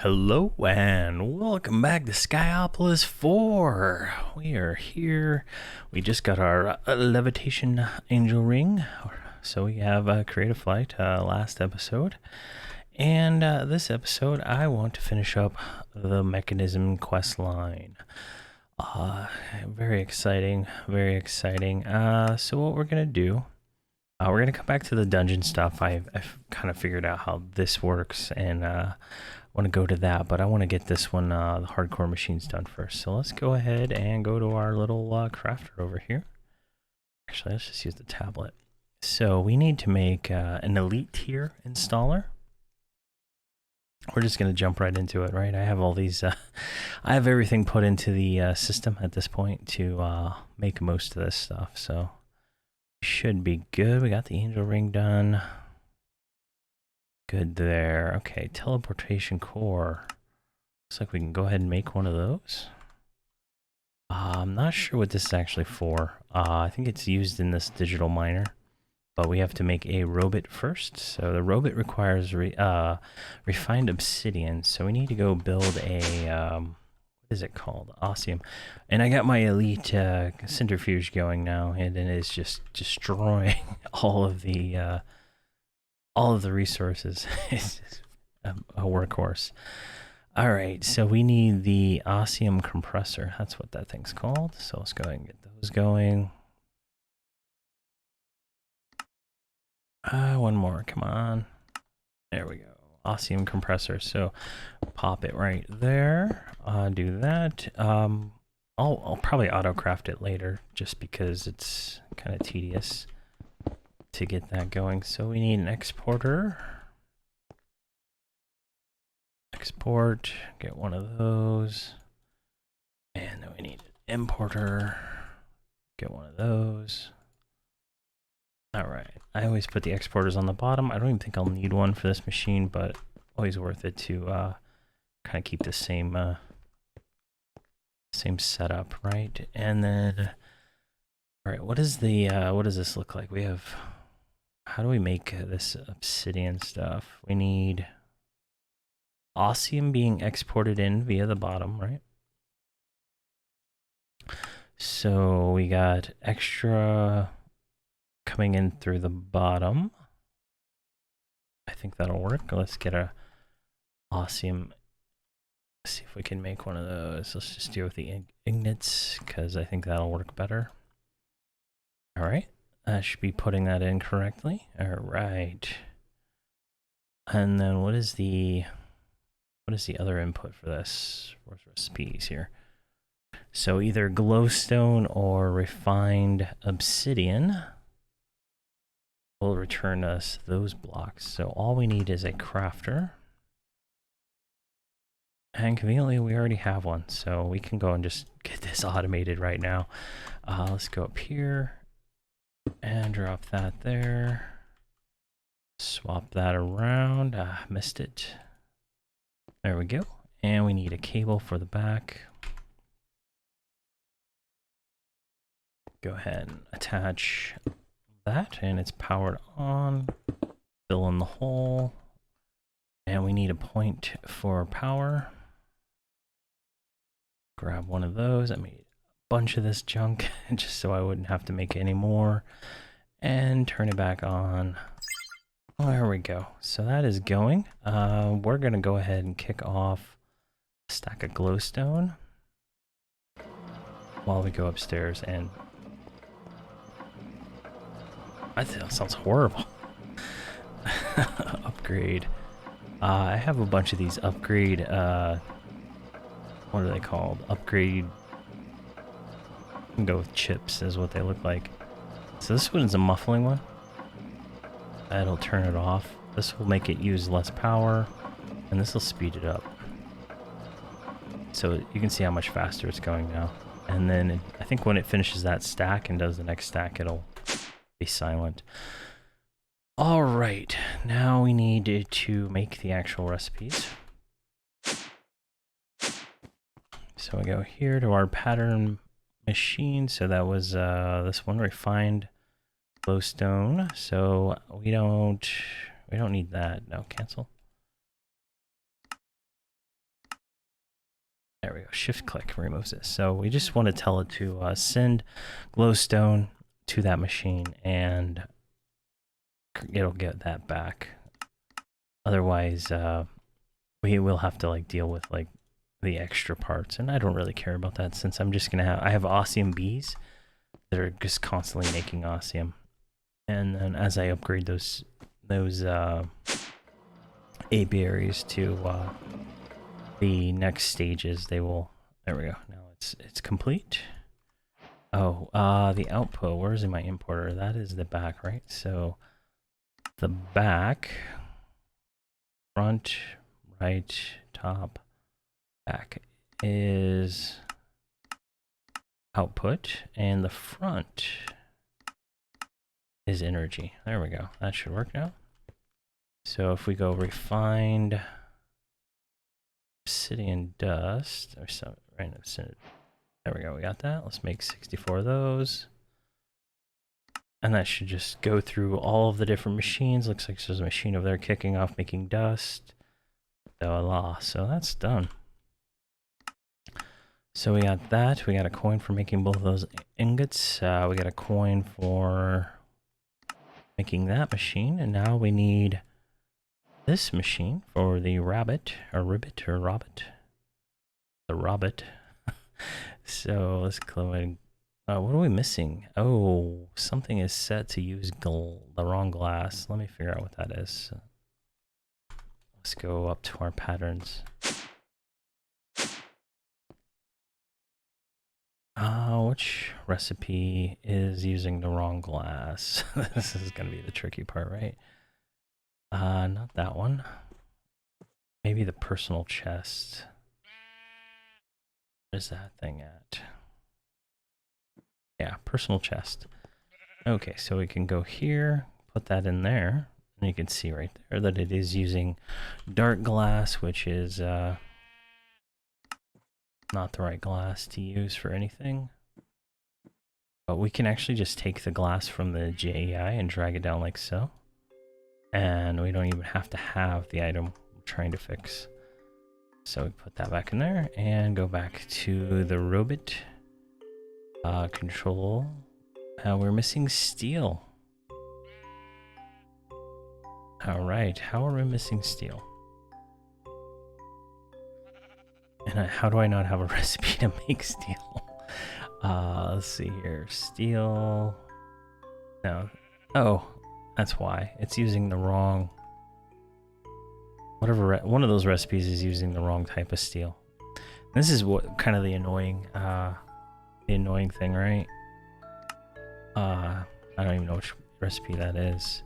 Hello and welcome back to Skyopolis 4. We are here. We just got our levitation angel ring. So we have Creative Flight last episode. And this episode I want to finish up the mechanism quest line. Very exciting, very exciting. So what we're going to do, we're going to come back to the dungeon stuff. I've kind of figured out how this works and want to go to that, but I want to get this one, the hardcore machines done first. So let's go ahead and go to our little crafter over here. Actually, let's just use the tablet. So we need to make an elite tier installer. We're just going to jump right into it, right? I have all these, I have everything put into the system at this point to make most of this stuff. So should be good. We got the angel ring done. Good there. Okay, teleportation core. Looks like we can go ahead and make one of those. I'm not sure what this is actually for. I think it's used in this digital miner, but we have to make a robot first. So the robot requires refined obsidian. So we need to go build a what is it called? Osmium. And I got my elite centrifuge going now, and it is just destroying all of the resources. It's just a workhorse. All right, so we need the osmium compressor. That's what that thing's called. So let's go ahead and get those going. One more, come on. There we go. Osmium compressor. So pop it right there. Do that. I'll probably auto-craft it later just because it's kind of tedious to get that going. So we need an exporter. Export, get one of those. And then we need an importer. Get one of those. Alright, I always put the exporters on the bottom. I don't even think I'll need one for this machine, but always worth it to kind of keep the same setup, right? And then, alright, what does this look like? We have, how do we make this obsidian stuff? We need osmium being exported in via the bottom, right? So we got extra coming in through the bottom. I think that'll work. Let's get a osmium. Let's see if we can make one of those. Let's just deal with the ignits because I think that'll work better. All right. I should be putting that in correctly. All right. And then what is the other input for this? Where's recipes here? So either glowstone or refined obsidian will return us those blocks. So all we need is a crafter. And conveniently, we already have one. So we can go and just get this automated right now. Let's go up here and drop that there. Swap that around. Missed it. There we go. And we need a cable for the back. Go ahead and attach that, and it's powered on. Fill in the hole. And we need a point for power. Grab one of those. I made a bunch of this junk just so I wouldn't have to make any more. And turn it back on. There we go. So that is going. We're going to go ahead and kick off a stack of glowstone while we go upstairs and... I think that sounds horrible. Upgrade. I have a bunch of these upgrade... what are they called? Upgrade... I can go with chips is what they look like. So this one is a muffling one. That'll turn it off. This will make it use less power, and this will speed it up. So you can see how much faster it's going now. And then I think when it finishes that stack and does the next stack, it'll be silent. All right, now we need to make the actual recipes. So we go here to our pattern machine. So that was this one, refined glowstone. So we don't need that. No, cancel. There we go. Shift click removes this. So we just want to tell it to send glowstone to that machine, and it'll get that back. Otherwise, we will have to like deal with like the extra parts, and I don't really care about that since I'm just gonna I have osmium bees that are just constantly making osmium, and then as I upgrade those apiaries to the next stages, they will. There we go. Now it's complete. Oh, the output. Where is my importer? That is the back, right? So the back, front, right, top, back is output, and the front is energy. There we go. That should work now. So if we go refined obsidian dust, or some random obsidian. There we go, we got that. Let's make 64 of those. And that should just go through all of the different machines. Looks like there's a machine over there kicking off, making dust. Voila, so that's done. So we got that. We got a coin for making both of those ingots. We got a coin for making that machine. And now we need this machine for the rabbit, or ribbit, or robbit. The robbit. So let's go ahead. What are we missing? Oh, something is set to use the wrong glass. Let me figure out what that is. Let's go up to our patterns. Which recipe is using the wrong glass? This is going to be the tricky part, right? Not that one. Maybe the personal chest. Where's that thing at? Yeah, personal chest. Okay, so we can go here, put that in there, and you can see right there that it is using dark glass, which is not the right glass to use for anything. But we can actually just take the glass from the JEI and drag it down like so. And we don't even have to have the item we're trying to fix. So we put that back in there and go back to the robot control. We're missing steel. All right, how are we missing steel? And how do I not have a recipe to make steel? Let's see here. Steel. No. Oh, that's why. It's using the wrong... Whatever, one of those recipes is using the wrong type of steel. This is what kind of the annoying thing, right? I don't even know which recipe that is.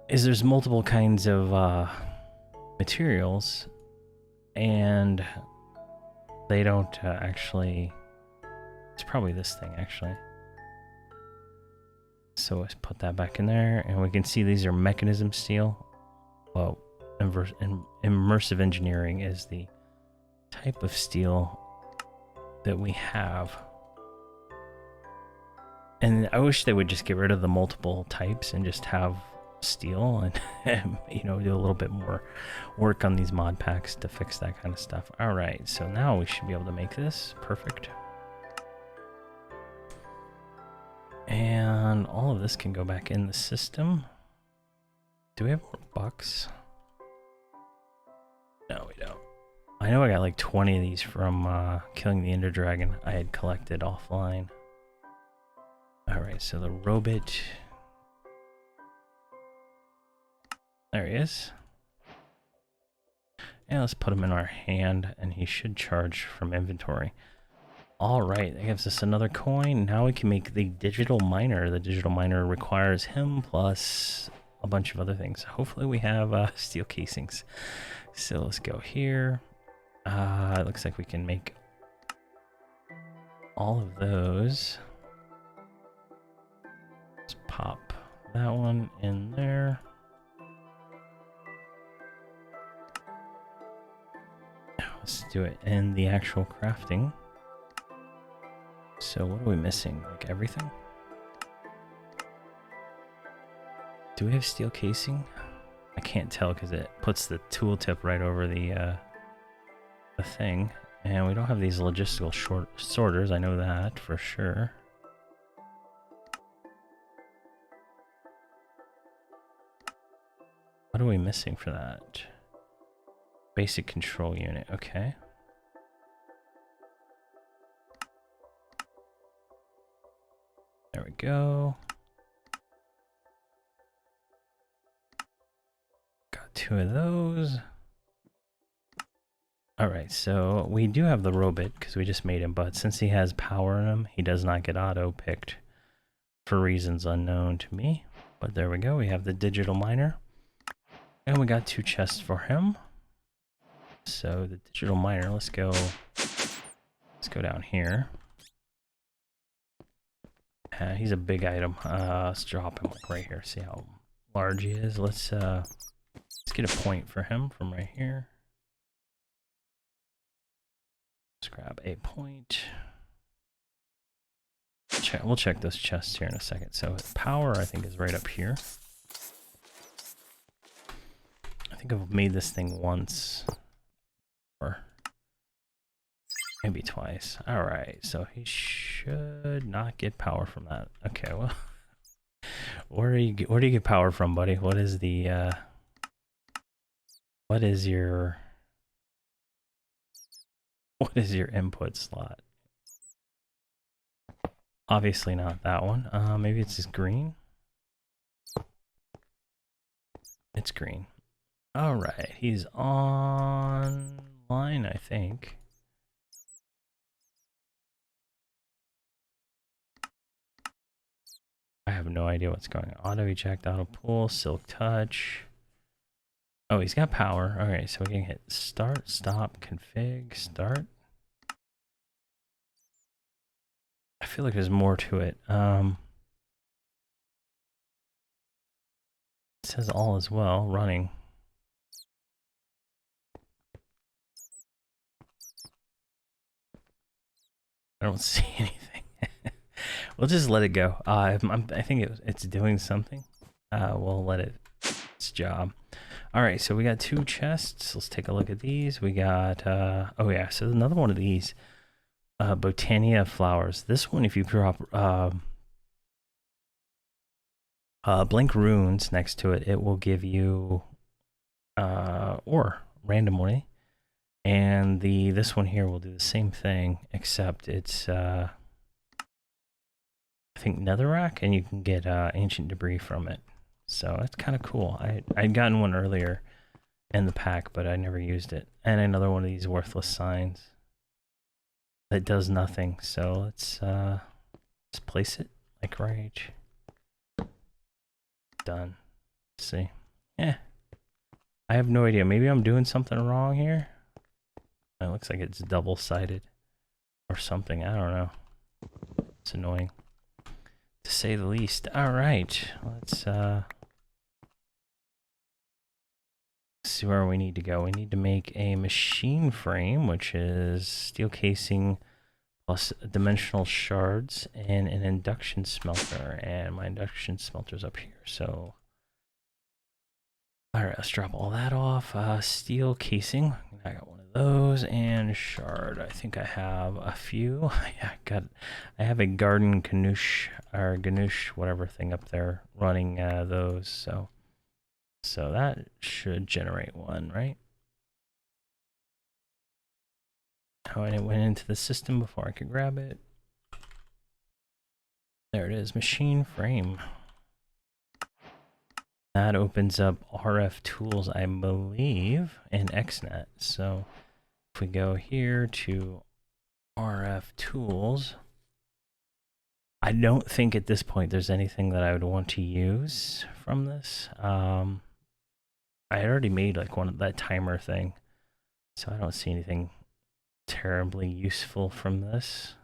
There's multiple kinds of materials, and they don't actually... It's probably this thing, actually. So let's put that back in there, and we can see these are mechanism steel. Well, immersive engineering is the type of steel that we have. And I wish they would just get rid of the multiple types and just have steel and you know, do a little bit more work on these mod packs to fix that kind of stuff. All right, so now we should be able to make this. Perfect. And all of this can go back in the system. Do we have more bucks? No, we don't. I know I got like 20 of these from killing the Ender Dragon I had collected offline. Alright, so the robot... There he is. And let's put him in our hand, and he should charge from inventory. Alright, that gives us another coin. Now we can make the digital miner. The digital miner requires him plus a bunch of other things. Hopefully we have steel casings. So let's go here. It looks like we can make all of those. Let's pop that one in there. Let's do it in the actual crafting. So what are we missing? Like everything? Do we have steel casing? I can't tell because it puts the tooltip right over the the thing. And we don't have these logistical sorters, I know that for sure. What are we missing for that? Basic control unit, okay. There we go. Got 2 of those. Alright, so we do have the robot because we just made him, but since he has power in him, he does not get auto-picked for reasons unknown to me. But there we go, we have the digital miner. And we got 2 chests for him. So the digital miner, let's go down here. He's a big item. Let's drop him like right here. See how large he is. Let's get a point for him from right here. Let's grab a point. We'll check those chests here in a second. So power, I think, is right up here. I think I've made this thing once. Or maybe twice. Alright, so he should not get power from that. Okay, well, where do you get power from, buddy? What is the what is your input slot? Obviously not that one. Maybe it's just green. It's green. Alright, he's online, I think. I have no idea what's going on. Auto eject, auto pull, silk touch. Oh, he's got power. Alright, so we can hit start, stop, config, start. I feel like there's more to it. It says all as well, running. I don't see anything. We'll just let it go. I think it's doing something. We'll let it its job. All right, so we got 2 chests. Let's take a look at these. We got oh yeah, so another one of these Botania flowers. This one, if you drop blank runes next to it, it will give you ore randomly. And this one here will do the same thing, except it's I think netherrack, and you can get ancient debris from it. So that's kind of cool. I'd gotten one earlier in the pack, but I never used it. And another one of these worthless signs that does nothing. So let's place it like right. Done. Let's see. Yeah. I have no idea. Maybe I'm doing something wrong here. It looks like it's double-sided or something. I don't know. It's annoying, to say the least. All right, let's see where we need to go. We need to make a machine frame, which is steel casing plus dimensional shards and an induction smelter. And my induction smelter's up here. So, all right, let's drop all that off. Steel casing. I got one of those, and shard. I think I have a few. I have a garden ganoush or ganoush, whatever thing up there running those. So that should generate one, right? Oh, and it went into the system before I could grab it. There it is, machine frame. That opens up RF tools, I believe, and XNet. So if we go here to RF tools, I don't think at this point there's anything that I would want to use from this. I already made like that timer thing, so I don't see anything terribly useful from this.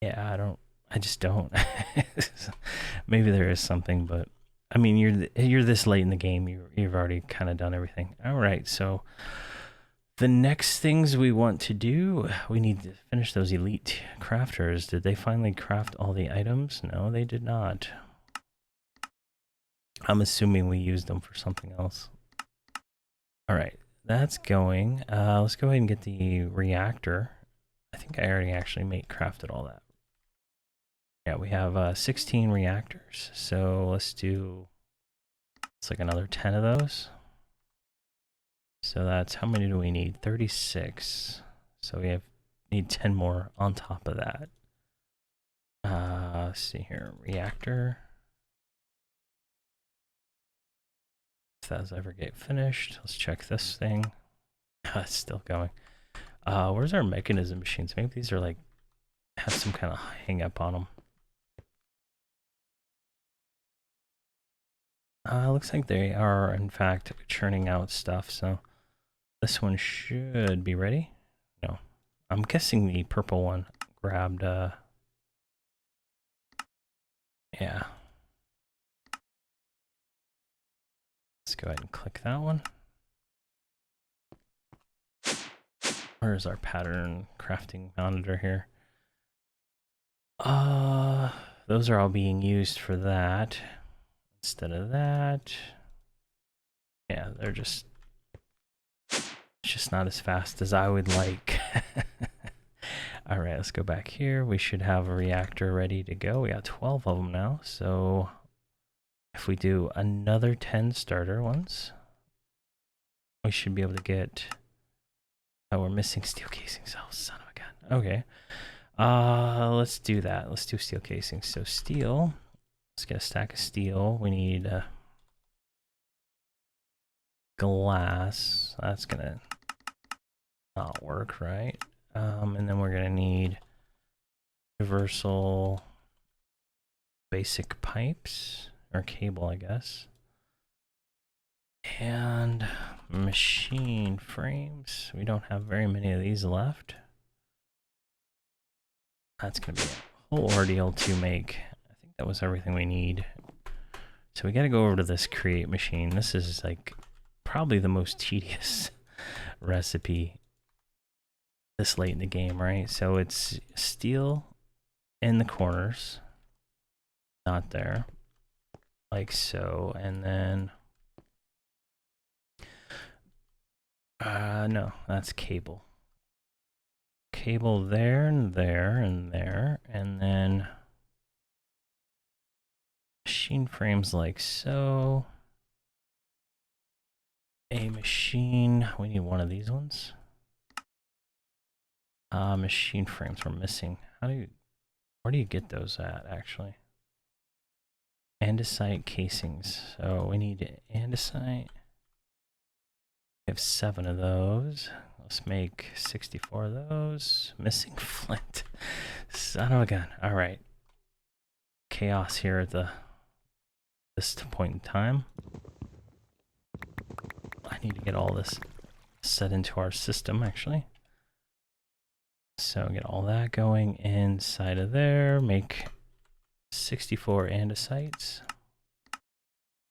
Yeah, I just don't. Maybe there is something, but I mean, you're this late in the game. You've already kind of done everything. All right, so the next things we want to do, we need to finish those elite crafters. Did they finally craft all the items? No, they did not. I'm assuming we used them for something else. All right, that's going. Let's go ahead and get the reactor. I think I already actually crafted all that. Yeah, we have 16 reactors. So let's do, it's like another 10 of those. So that's, how many do we need? 36. So we need 10 more on top of that. Let's see here, reactor. If that does ever get finished, let's check this thing. It's still going. Where's our mechanism machines? Maybe these are like, have some kind of hang up on them. Looks like they are in fact churning out stuff, so this one should be ready. No, I'm guessing the purple one grabbed, yeah. Let's go ahead and click that one. Where's our pattern crafting monitor here? Those are all being used for that. Instead of that, yeah, they're just, it's just not as fast as I would like. All right, let's go back here. We should have a reactor ready to go. We got 12 of them now. So if we do another 10 starter ones, we should be able to get, oh, we're missing steel casings. Oh, son of a gun. Okay. Let's do that. Let's do steel casings. So steel, let's get a stack of steel. We need glass. That's gonna not work, right? And then we're gonna need universal basic pipes, or cable, I guess. And machine frames. We don't have very many of these left. That's gonna be a whole ordeal to make. I think that was everything we need. So we gotta go over to this create machine. This is like probably the most tedious recipe this late in the game, right? So it's steel in the corners, not there, like so, and then no, that's cable. Cable there and there and there, and then machine frames like so. A machine, we need one of these ones. Machine frames we're missing. Where do you get those at, actually? Andesite casings. So we need andesite. We have 7 of those. Let's make 64 of those. Missing flint. Son of a gun. All right. Chaos here at this point in time. I need to get all this set into our system, actually. So get all that going inside of there. Make 64 andesites.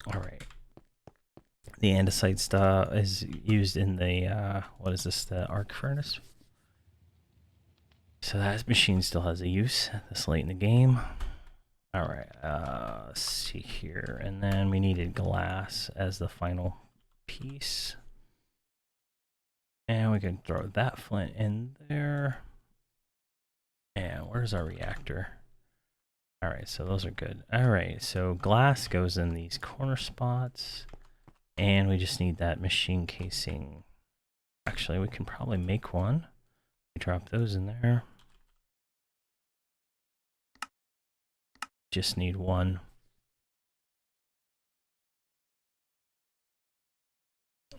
All right. The andesite stuff is used in the, what is this, the arc furnace? So that machine still has a use this late in the game. All right, let's see here. And then we needed glass as the final piece. And we can throw that flint in there. And where's our reactor? All right, so those are good. All right, so glass goes in these corner spots. And we just need that machine casing. Actually, we can probably make one. We drop those in there. Just need one.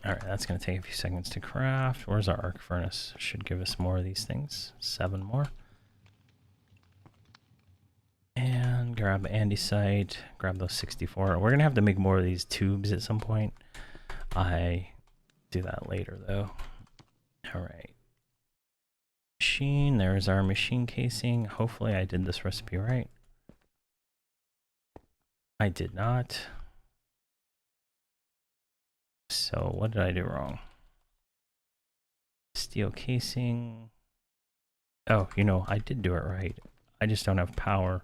All right, that's going to take a few seconds to craft. Where's our arc furnace? Should give us more of these things. 7 more. And grab andesite. Grab those 64. We're going to have to make more of these tubes at some point. I do that later, though. All right. Machine. There's our machine casing. Hopefully I did this recipe right. I did not. So what did I do wrong? Steel casing. Oh, you know, I did do it right. I just don't have power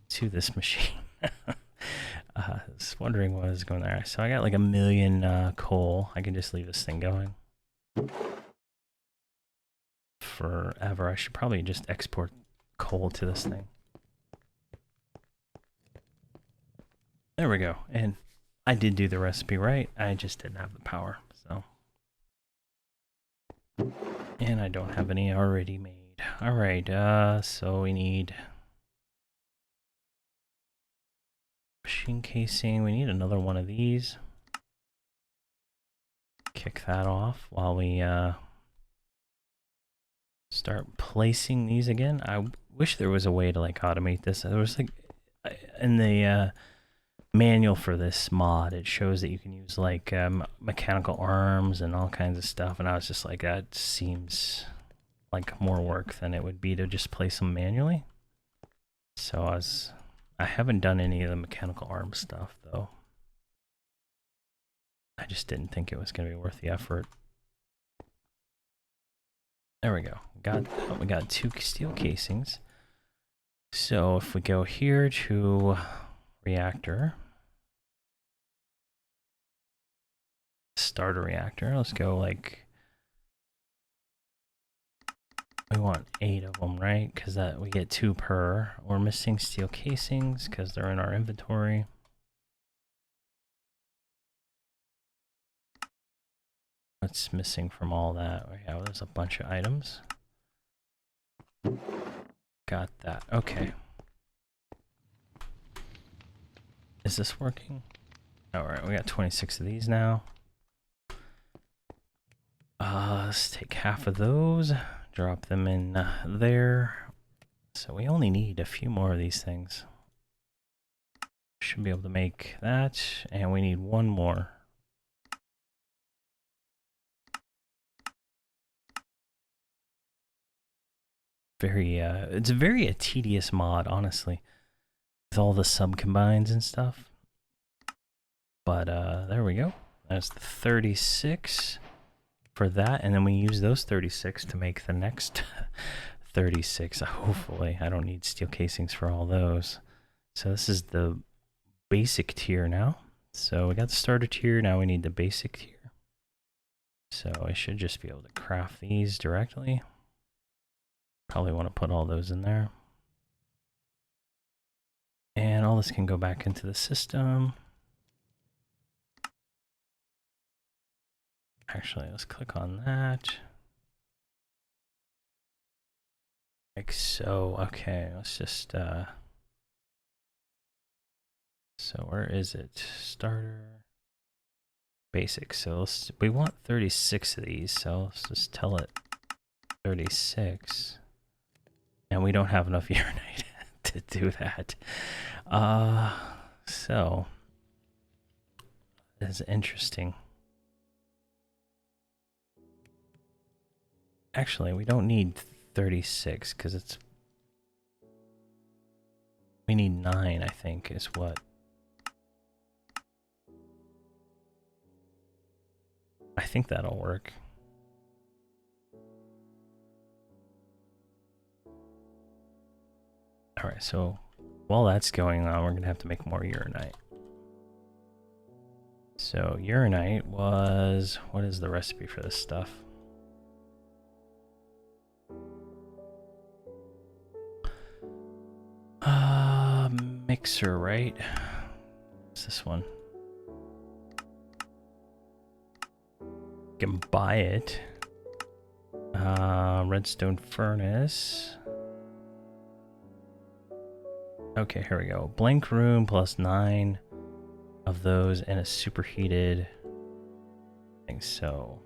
to this machine. I was wondering what was going there. So I got like 1 million coal. I can just leave this thing going. forever. I should probably just export coal to this thing. There we go. And I did do the recipe right. I just didn't have the power, so. And I don't have any already made. All right, so we need machine casing. We need another one of these. Kick that off while we start placing these again. I wish there was a way to like automate this. There was like in the manual for this mod, it shows that you can use like mechanical arms and all kinds of stuff, and I was just like, that seems like more work than it would be to just place them manually. So I haven't done any of the mechanical arm stuff though. I just didn't think it was going to be worth the effort. There we go. We got 2 steel casings. So if we go here to reactor, start a reactor. Let's go like, we want 8 of them, right? Because that we get 2 per. We're missing steel casings because they're in our inventory. What's missing from all that? Yeah, there's a bunch of items. Got that. Okay. Is this working? Alright, we got 26 of these now. Let's take half of those. Drop them in there. So we only need a few more of these things. Should be able to make that. And we need 1 more. It's a very tedious mod, honestly, with all the sub-combines and stuff. But there we go. That's the 36 for that, and then we use those 36 to make the next 36. Hopefully, I don't need steel casings for all those. So this is the basic tier now. So we got the starter tier, now we need the basic tier. So I should just be able to craft these directly. Probably want to put all those in there. And all this can go back into the system. Actually, let's click on that. Like so. Okay, let's just so where is it? Starter. Basic. So we want 36 of these, so let's just tell it 36. And we don't have enough uranite to do that. So that's interesting. Actually, we don't need 36 because we need 9, I think, is what. I think that'll work. All right, so while that's going on, we're gonna have to make more uranite. So uranite was, what is the recipe for this stuff? Mixer, right? What's this one? You can buy it. Redstone furnace. Okay, here we go. Blank room plus 9 of those and a superheated thing. So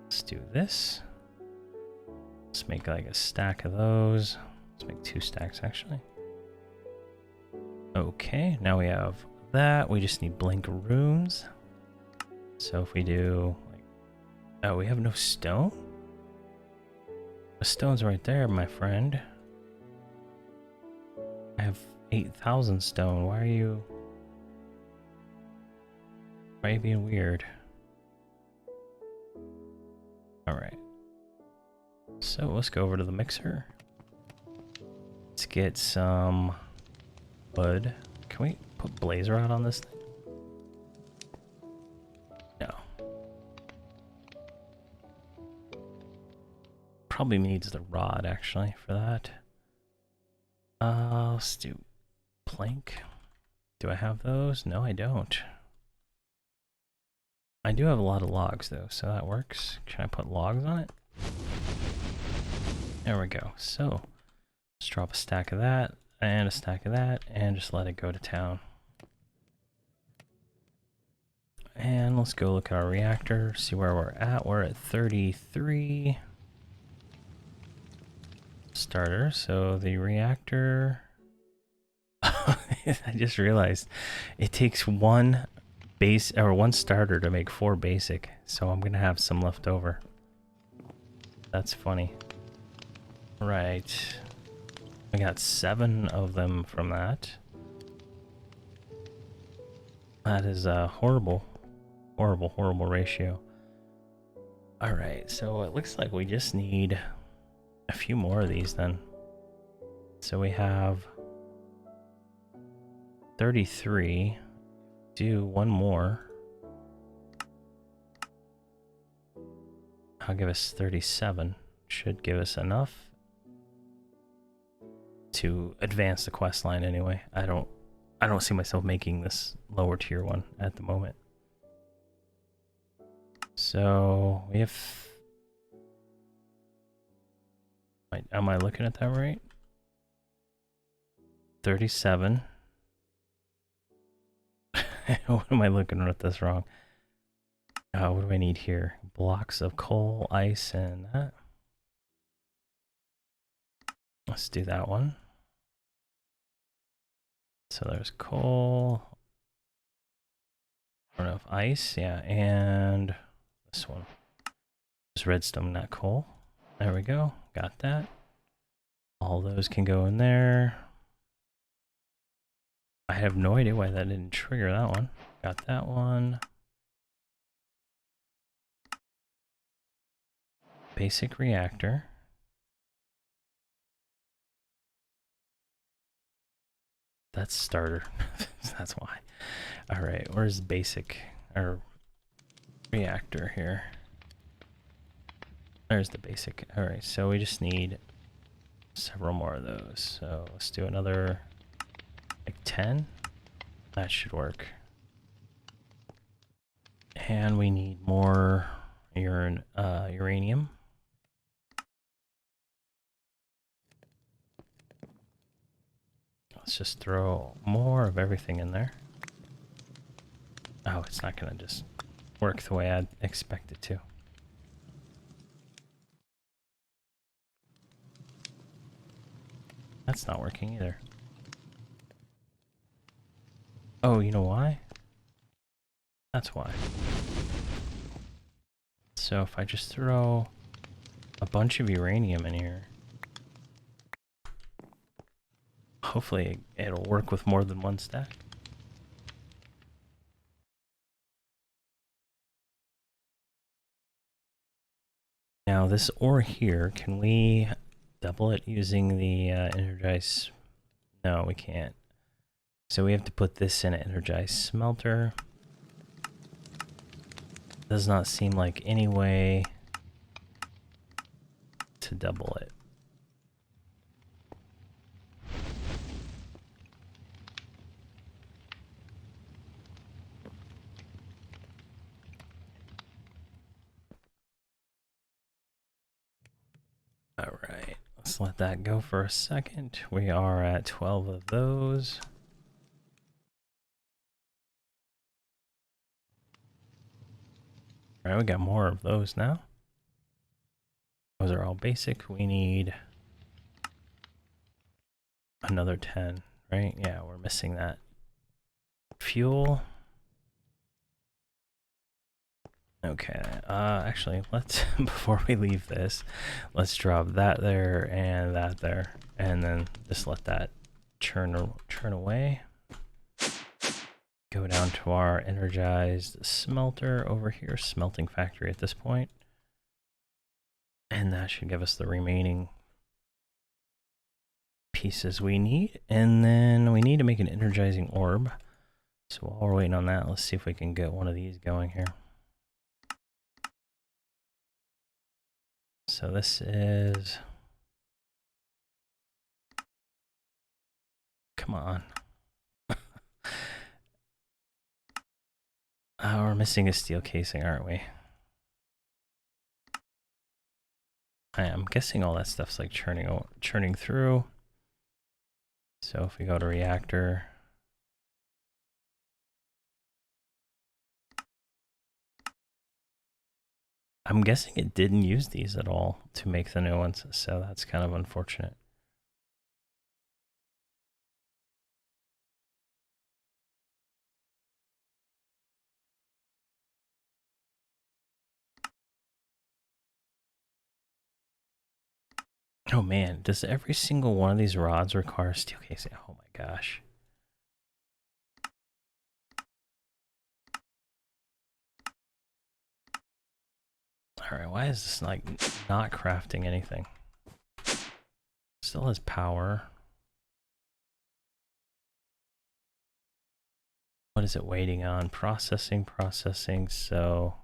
let's do this. Let's make like a stack of those. Let's make 2 stacks actually. Okay, now we have that. We just need blank rooms. So if we do, like, oh, we have no stone? The stone's right there, my friend. I have 8,000 stone. Why are you being weird? Alright. So let's go over to the mixer. Let's get some wood. Can we put blazer out on this thing? No. probably needs the rod actually for that. Let's do plank. Do I have those? No, I don't. I do have a lot of logs though, so that works. Can I put logs on it? There we go. So let's drop a stack of that and a stack of that and just let it go to town. And let's go look at our reactor, see where we're at. We're at 33 starter. So the reactor, I just realized it takes one base or one starter to make 4 basic. So I'm gonna have some left over. That's funny. Right. I got 7 of them from that. That is a horrible ratio. Alright, so it looks like we just need a few more of these then. So we have 33. Do one more. I'll give us 37. Should give us enough to advance the quest line anyway. I don't see myself making this lower tier one at the moment. So we have, am I looking at that right? 37. What am I looking at this wrong? What do I need here? Blocks of coal, ice, and that. Let's do that one. So there's coal. I don't know if ice, yeah, and this one. Just redstone, not coal. There we go. Got that. All those can go in there. I have no idea why that didn't trigger that one. Got that one. Basic reactor. That's starter. That's why. All right, where's basic or reactor here? There's the basic. All right, so we just need several more of those. So let's do another like 10. That should work. And we need more uranium. Let's just throw more of everything in there. Oh, it's not gonna just work the way I'd expect it to. That's not working either. Oh, you know why? That's why. So if I just throw a bunch of uranium in here, hopefully it'll work with more than one stack. Now this ore here, can we double it using the energized? No, we can't. So we have to put this in an energized smelter. Does not seem like any way to double it. All right, let's let that go for a second. We are at 12 of those. All right, we got more of those now. Those are all basic. We need another 10, right? Yeah, we're missing that. Fuel. Okay, actually, let's, before we leave this, let's drop that there, and then just let that churn away. Go down to our energized smelter over here, smelting factory at this point. And that should give us the remaining pieces we need. And then we need to make an energizing orb. So while we're waiting on that, let's see if we can get one of these going here. So this is... Come on. We're missing a steel casing, aren't we? I'm guessing all that stuff's like churning through. So if we go to Reactor, I'm guessing it didn't use these at all to make the new ones, so that's kind of unfortunate. Oh man, does every single one of these rods require steel casing? Oh my gosh. Alright, why is this like not crafting anything? Still has power. What is it waiting on? Processing, so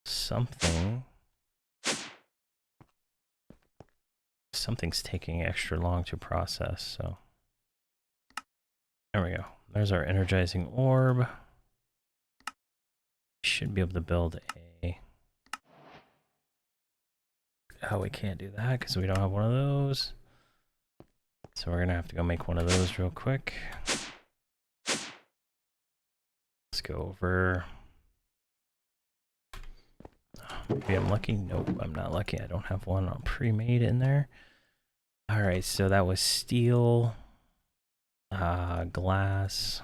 something's taking extra long to process, so there we go. There's our energizing orb. Should be able to build a... Oh, we can't do that because we don't have one of those. So we're gonna have to go make one of those real quick. Let's go over. Maybe I'm lucky. Nope, I'm not lucky. I don't have one pre-made in there. All right, so that was steel, glass,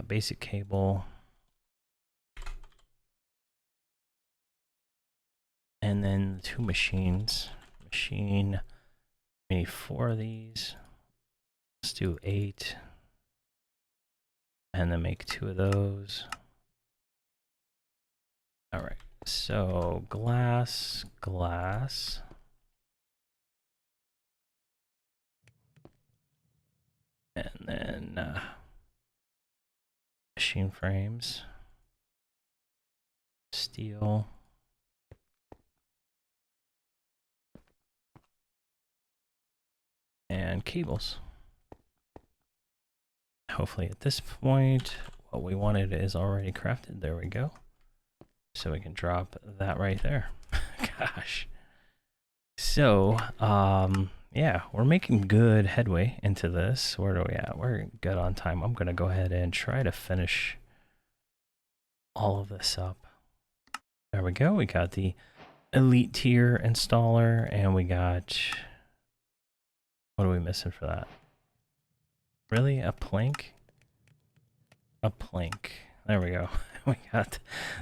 basic cable, and then 2 machines. We need 4 of these. Let's do 8, and then make 2 of those. All right, so glass, and then machine frames, steel, and cables. Hopefully at this point, what we wanted is already crafted. There we go. So we can drop that right there. Gosh. So, yeah, we're making good headway into this. Where are we at? We're good on time. I'm going to go ahead and try to finish all of this up. There we go. We got the elite tier installer, and we got... What are we missing for that? Really? A plank? A plank. There we go. We got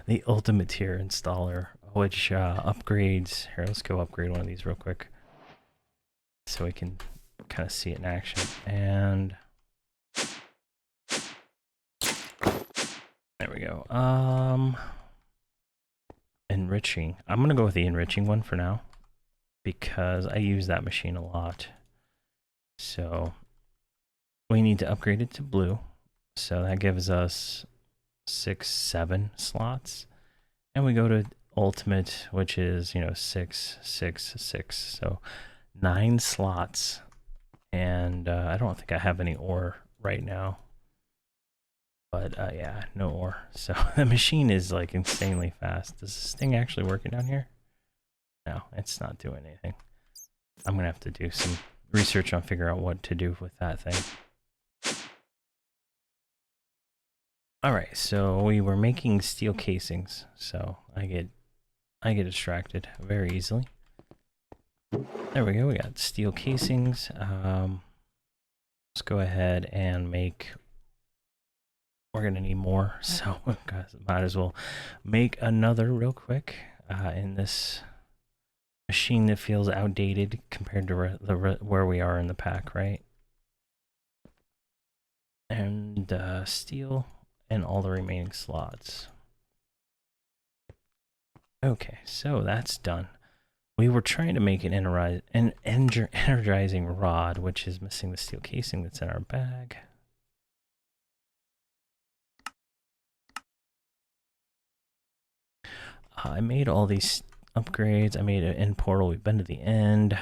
the ultimate tier installer, which upgrades. Here, let's go upgrade one of these real quick so we can kind of see it in action. And there we go. Enriching. I'm gonna go with the enriching one for now because I use that machine a lot. So we need to upgrade it to blue. So that gives us 6, 7 slots, and we go to ultimate, which is 6, 6, 6, so 9 slots. And I don't think I have any ore right now, but yeah, no ore. So the machine is like insanely fast. Is this thing actually working down here? No, it's not doing anything. I'm gonna have to do some research on figure out what to do with that thing. Alright, so we were making steel casings, so I get distracted very easily. There we go, we got steel casings. Let's go ahead and make... We're gonna need more, so guys, might as well make another real quick in this machine that feels outdated compared to where we are in the pack, right? And steel and all the remaining slots. Okay, so that's done. We were trying to make an energizing rod, which is missing the steel casing that's in our bag. I made all these upgrades. I made an end portal. We've been to the end.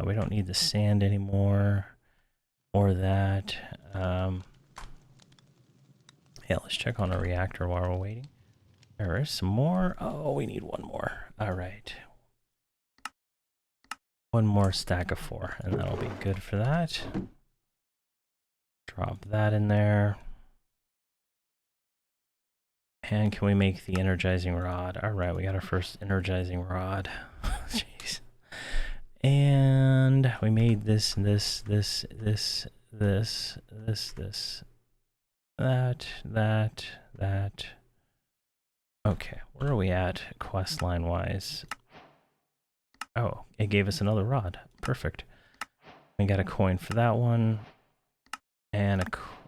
We don't need the sand anymore. Or that. Yeah, let's check on a reactor while we're waiting. There is some more. Oh, we need one more. All right. One more stack of 4, and that'll be good for that. Drop that in there. And can we make the energizing rod? All right, we got our first energizing rod. Jeez. And we made this, that. Okay, where are we at quest line wise? Oh, it gave us another rod. Perfect. We got a coin for that one. And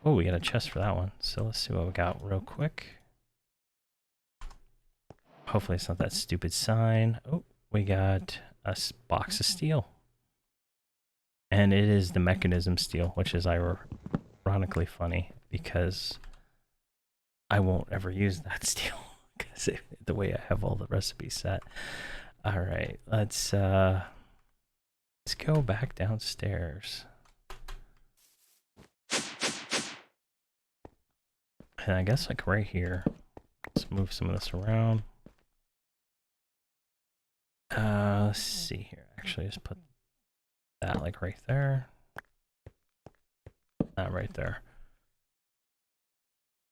oh, we got a chest for that one. So let's see what we got real quick. Hopefully it's not that stupid sign. Oh, we got a box of steel. And it is the mechanism steel, which is ironically funny because I won't ever use that steel because the way I have all the recipes set. All right, let's go back downstairs. And I guess like right here, let's move some of this around. Let's see here. Actually, just put that like right there. That right there.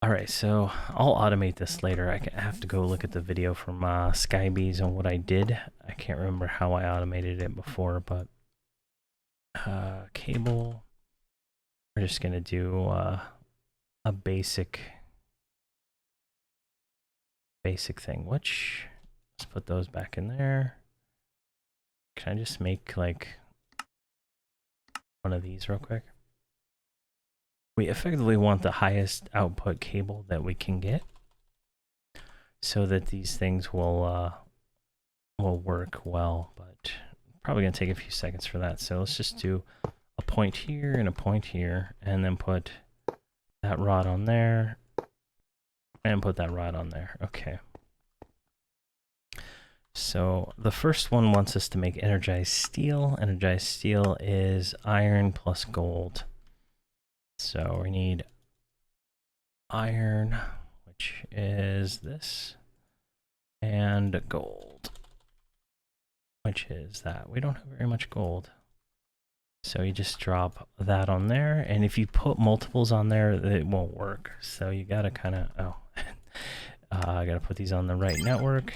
All right, so I'll automate this later. I have to go look at the video from Skybees on what I did. I can't remember how I automated it before, but cable. We're just gonna do a basic thing. Which let's put those back in there. Can I just make like one of these real quick? We effectively want the highest output cable that we can get so that these things will work well, but probably gonna take a few seconds for that. So let's just do a point here and a point here, and then put that rod on there and put that rod on there. Okay. So the first one wants us to make energized steel. Energized steel is iron plus gold. So we need iron, which is this, and gold, which is that. We don't have very much gold. So you just drop that on there, and if you put multiples on there, it won't work. So you gotta kind of, I gotta put these on the right network.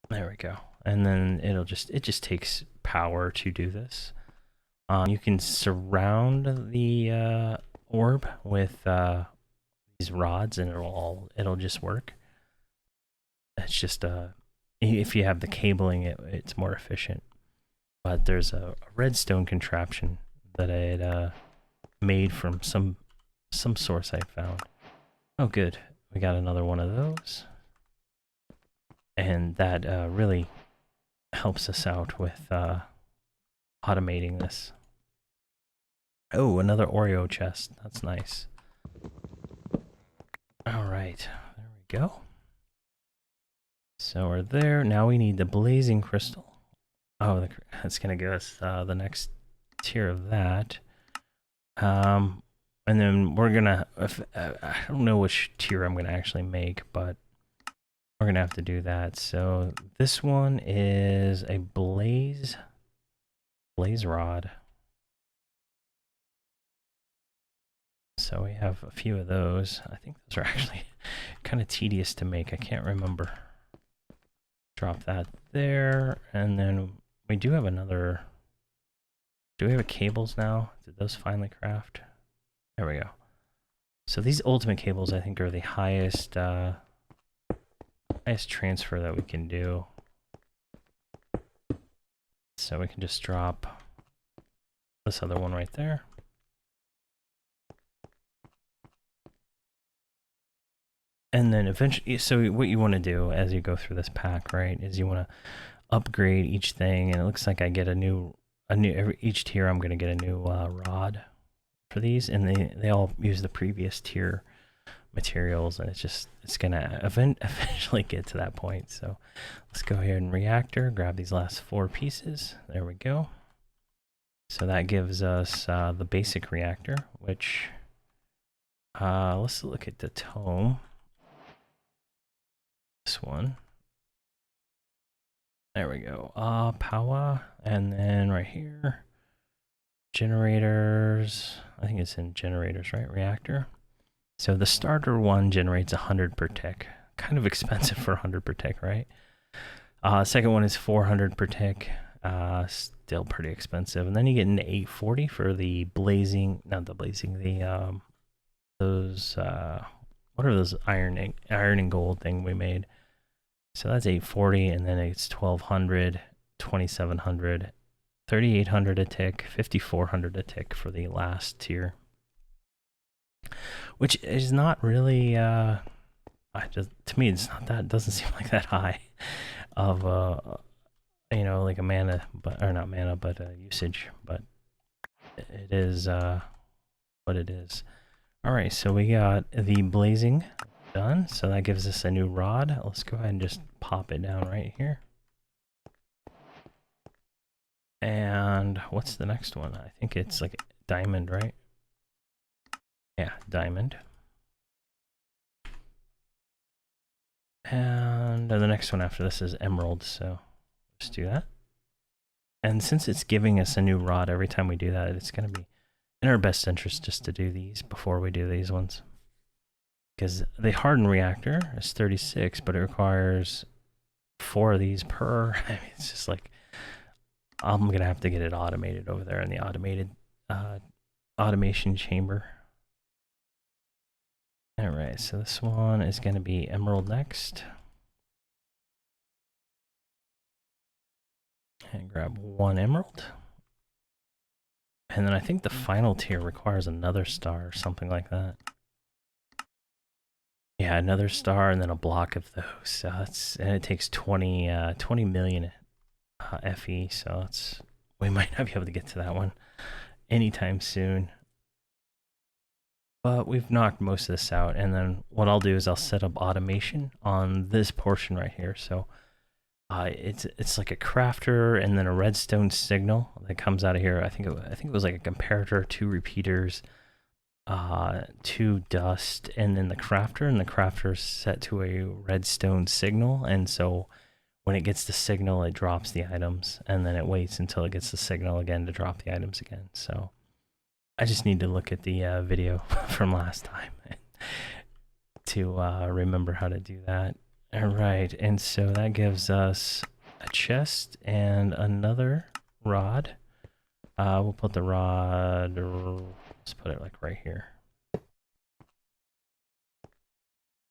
There we go. And then it just takes power to do this. You can surround the orb with these rods, and it'll just work. It's just if you have the cabling, it's more efficient. But there's a redstone contraption that I had made from some source I found. Oh, good. We got another one of those. And that really helps us out with automating this. Oh, another Oreo chest. That's nice. All right, there we go. So we're there. Now we need the blazing crystal. Oh, that's gonna give us the next tier of that. And then we're gonna, I don't know which tier I'm gonna actually make, but we're gonna have to do that. So this one is a blaze rod. So we have a few of those. I think those are actually kind of tedious to make. I can't remember. Drop that there, and then we do have another. Do we have cables now? Did those finally craft? There we go. So these ultimate cables, I think, are the highest transfer that we can do. So we can just drop this other one right there. And then eventually, so what you want to do as you go through this pack, right, is you want to upgrade each thing. And it looks like I get each tier I'm going to get a new rod for these. And they all use the previous tier. materials, and it's gonna eventually get to that point. So let's go ahead and reactor, grab these last 4 pieces. There we go. So that gives us the basic reactor, which let's look at the tome. This one. There we go. Power, and then right here, generators. I think it's in generators, right? Reactor. So the starter one generates 100 per tick. Kind of expensive for 100 per tick, right? Second one is 400 per tick. Still pretty expensive. And then you get into 840 for the blazing, not the blazing, the those what are those iron and gold thing we made? So that's 840, and then it's 1200, 2700, 3800 a tick, 5400 a tick for the last tier, which is not really to me it's not that, it doesn't seem like that high of you know, like a mana, but or not mana, but usage, but it is what it is. All right, so we got the blazing done, so that gives us a new rod. Let's go ahead and just pop it down right here. And what's the next one? I think it's like diamond, right? Yeah, diamond. And the next one after this is emerald, so let's do that. And since it's giving us a new rod every time we do that, it's going to be in our best interest just to do these before we do these ones. Because the hardened reactor is 36, but it requires 4 of these per. I mean, it's just like, I'm going to have to get it automated over there in the automated automation chamber. All right, so this one is going to be emerald next. And grab 1 emerald. And then I think the final tier requires another star or something like that. Yeah, another star and then a block of those. So and it takes 20 million FE. So we might not be able to get to that one anytime soon. But we've knocked most of this out. And then what I'll do is I'll set up automation on this portion right here. So it's like a crafter and then a redstone signal that comes out of here. I think it was like a comparator, 2 repeaters, 2 dust, and then the crafter is set to a redstone signal, and so when it gets the signal it drops the items, and then it waits until it gets the signal again to drop the items again. So I just need to look at the video from last time to remember how to do that. All right, and so that gives us a chest and another rod. We'll put the rod, let's put it like right here.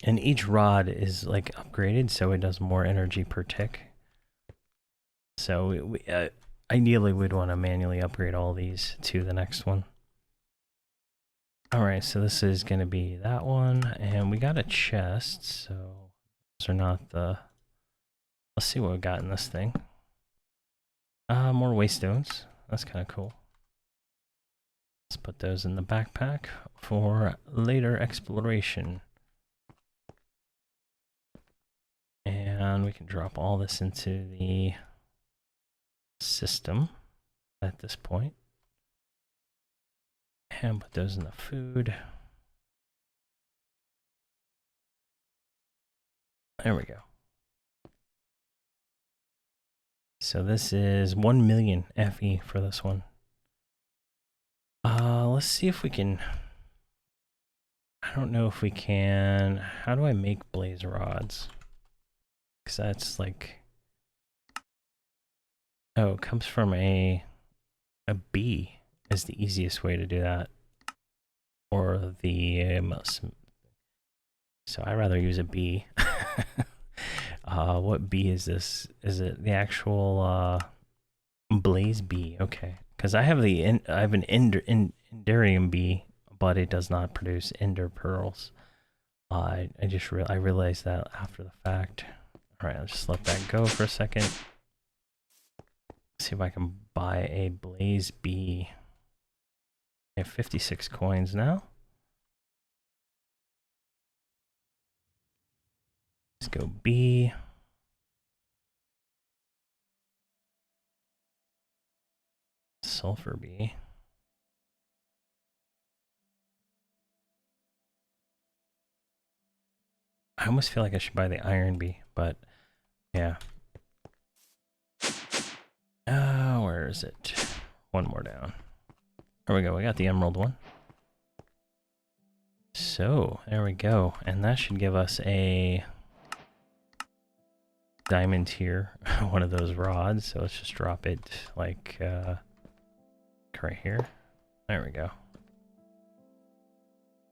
And each rod is like upgraded, so it does more energy per tick. So ideally we'd want to manually upgrade all these to the next one. All right, so this is going to be that one, and we got a chest, so those are not the... Let's see what we got in this thing. More waystones. That's kind of cool. Let's put those in the backpack for later exploration. And we can drop all this into the system at this point. And put those in the food. There we go. So this is 1 million FE for this one. Let's see if we can... I don't know if we can... How do I make blaze rods? Because that's like... Oh, it comes from a bee is the easiest way to do that. Or the... So I'd rather use a bee. What bee is this? Is it the actual blaze bee? Okay, because I have an enderium bee, but it does not produce ender pearls. I realized that after the fact. All right, I'll just let that go for a second. See if I can buy a blaze bee. I have 56 coins now. Let's go B. Sulfur B. I almost feel like I should buy the iron B, but yeah. Where is it? One more down. There we go. We got the emerald one. So there we go. And that should give us a diamond tier, one of those rods. So let's just drop it like right here. There we go.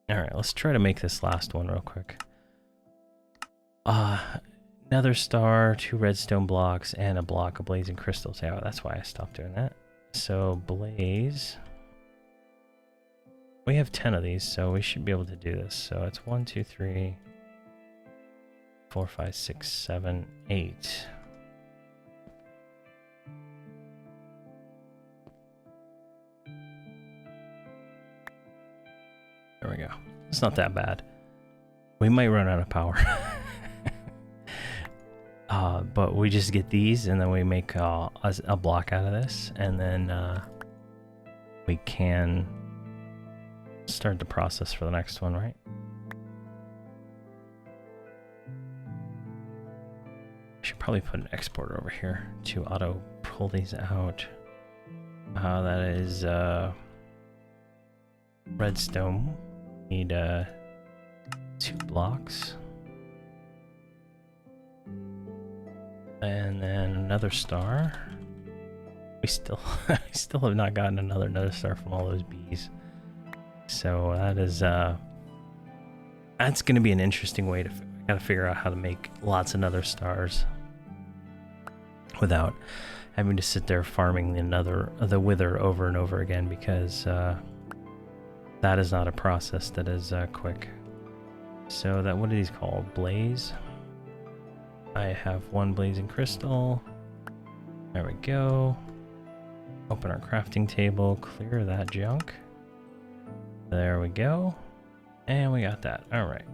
All right, let's try to make this last one real quick. Nether star, 2 redstone blocks, and a block of blazing crystals. Yeah, that's why I stopped doing that. So blaze. We have 10 of these, so we should be able to do this. So it's 1, 2, 3, 4, 5, 6, 7, 8. There we go. It's not that bad. We might run out of power. But we just get these and then we make a block out of this, and then we can start the process for the next one, right? I should probably put an exporter over here to auto pull these out. That is redstone. Need 2 blocks. And then another star. We still have not gotten another nether star from all those bees. So that is that's gonna be an interesting way to gotta figure out how to make lots of nether stars without having to sit there farming the wither over and over again, because that is not a process that is quick. So that, what are these called? Blaze. I have 1 blazing crystal. There we go. Open our crafting table, clear that junk. There we go. And we got that. All right.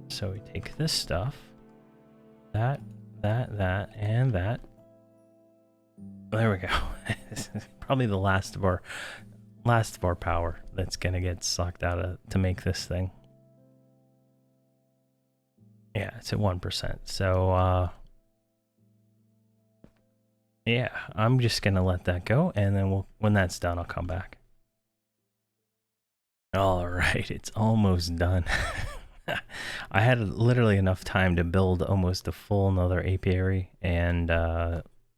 So we take this stuff, that, and that. There we go. This is probably the last of our power that's gonna get sucked out of to make this thing. Yeah, it's at 1%. So yeah, I'm just gonna let that go, and then when that's done, I'll come back. All right, it's almost done. I had literally enough time to build almost a full another apiary and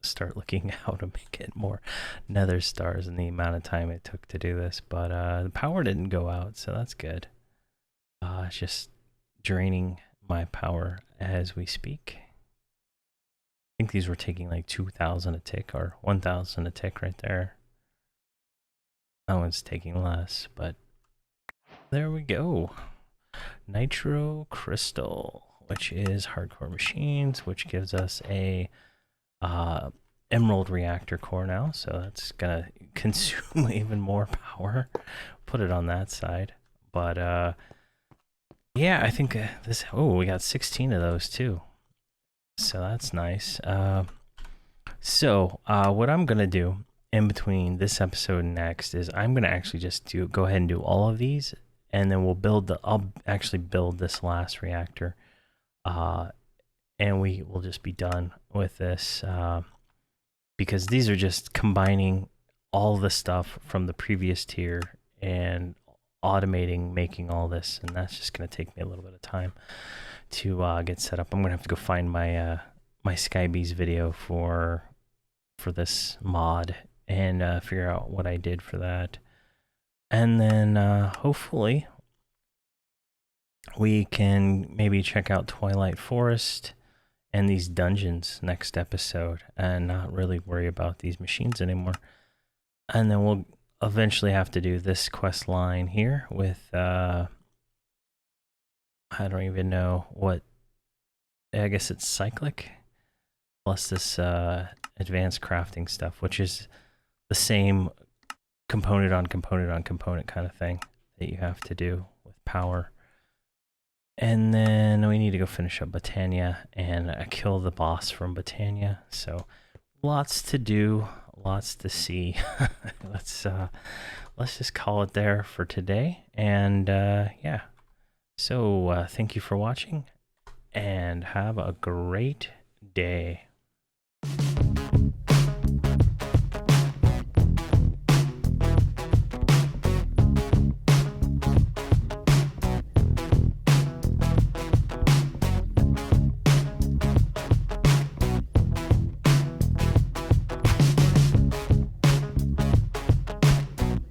start looking how to make it more nether stars in the amount of time it took to do this. But the power didn't go out, so that's good. It's just draining my power as we speak. I think these were taking like 2,000 a tick, or 1,000 a tick right there. That one's taking less, but there we go. Nitro crystal, which is hardcore machines, which gives us a emerald reactor core now, so that's gonna consume even more power. Put it on that side, but yeah, I think this. Oh, we got 16 of those too, so that's nice. So what I'm gonna do in between this episode and next is I'm gonna actually just go ahead and do all of these, and then I'll actually build this last reactor, and we will just be done with this, because these are just combining all the stuff from the previous tier and automating making all this, and that's just going to take me a little bit of time to get set up. I'm going to have to go find my my Skybees video for this mod and figure out what I did for that, and then hopefully we can maybe check out Twilight Forest and these dungeons next episode and not really worry about these machines anymore. And then we'll eventually have to do this quest line here with I don't even know what, I guess it's cyclic, plus this advanced crafting stuff, which is the same component on component on component kind of thing that you have to do with power. And then we need to go finish up Botania and kill the boss from Botania. So lots to do, lots to see. let's just call it there for today. And yeah, so thank you for watching and have a great day.